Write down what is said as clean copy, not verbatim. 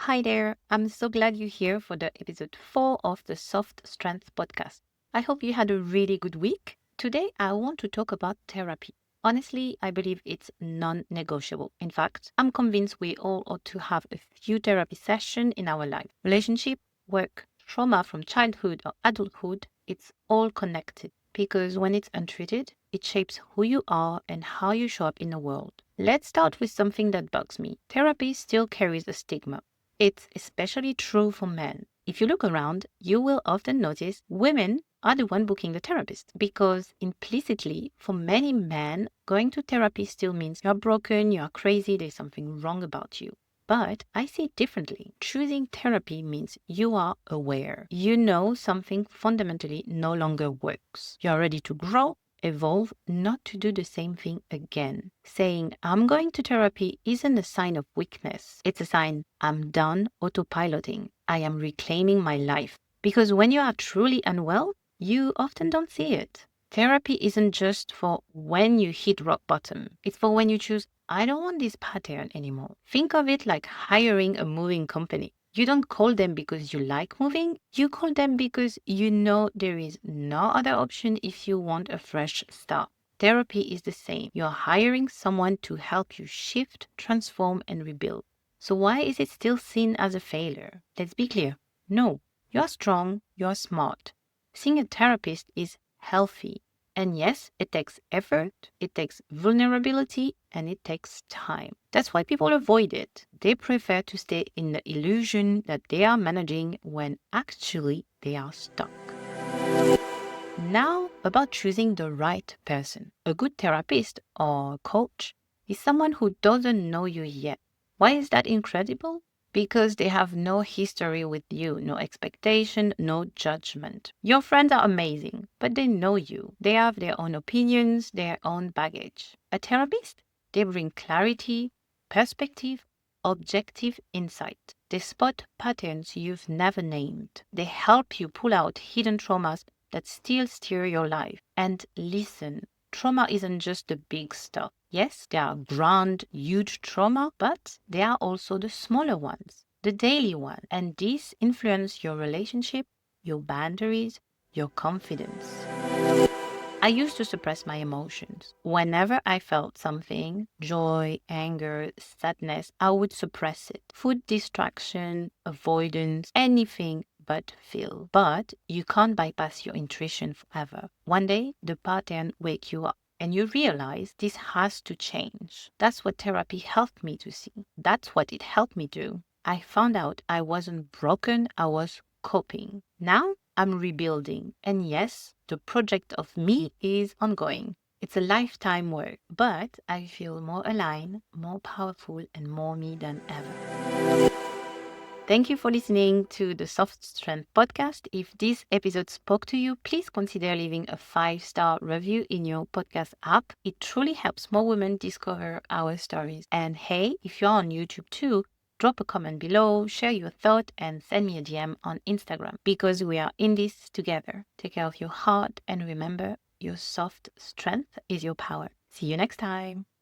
Hi there. I'm so glad you're here for the episode 4 of the Soft Strength podcast. I hope you had a really good week. Today, I want to talk about therapy. Honestly, I believe it's non negotiable. In fact, I'm convinced we all ought to have a few therapy sessions in our life. Relationship, work, trauma from childhood or adulthood, it's all connected. Because when it's untreated, it shapes who you are and how you show up in the world. Let's start with something that bugs me. Therapy still carries a stigma. It's especially true for men. If you look around, you will often notice women are the one booking the therapist because implicitly, for many men, going to therapy still means you're broken, you're crazy, there's something wrong about you. But I see it differently. Choosing therapy means you are aware. You know something fundamentally no longer works. You're ready to grow, evolve, not to do the same thing again. Saying, I'm going to therapy isn't a sign of weakness. It's a sign I'm done autopiloting. I am reclaiming my life. Because when you are truly unwell, you often don't see it. Therapy isn't just for when you hit rock bottom. It's for when you choose, I don't want this pattern anymore. Think of it like hiring a moving company. You don't call them because you like moving. You call them because you know there is no other option if you want a fresh start. Therapy is the same. You're hiring someone to help you shift, transform, and rebuild. So why is it still seen as a failure? Let's be clear. No, you're strong, you're smart. Seeing a therapist is healthy. And yes, it takes effort, it takes vulnerability, and it takes time. That's why people avoid it. They prefer to stay in the illusion that they are managing when actually they are stuck. Now, about choosing the right person. A good therapist or coach is someone who doesn't know you yet. Why is that incredible? Because they have no history with you, no expectation, no judgment. Your friends are amazing, but they know you. They have their own opinions, their own baggage. A therapist? They bring clarity, perspective, objective insight. They spot patterns you've never named. They help you pull out hidden traumas that still steer your life. And listen, trauma isn't just the big stuff. Yes, there are grand, huge trauma, but there are also the smaller ones, the daily ones. And these influence your relationship, your boundaries, your confidence. I used to suppress my emotions. Whenever I felt something, joy, anger, sadness, I would suppress it. Food distraction, avoidance, anything but feel. But you can't bypass your intuition forever. One day, the pattern wake you up and you realize this has to change. That's what therapy helped me to see. That's what it helped me do. I found out I wasn't broken, I was coping. Now I'm rebuilding. And yes, the project of me is ongoing. It's a lifetime work, but I feel more aligned, more powerful, and more me than ever. Thank you for listening to the Soft Strength podcast. If this episode spoke to you, please consider leaving a 5-star review in your podcast app. It truly helps more women discover our stories. And hey, if you're on YouTube too, drop a comment below, share your thought, and send me a DM on Instagram because we are in this together. Take care of your heart and remember, your soft strength is your power. See you next time.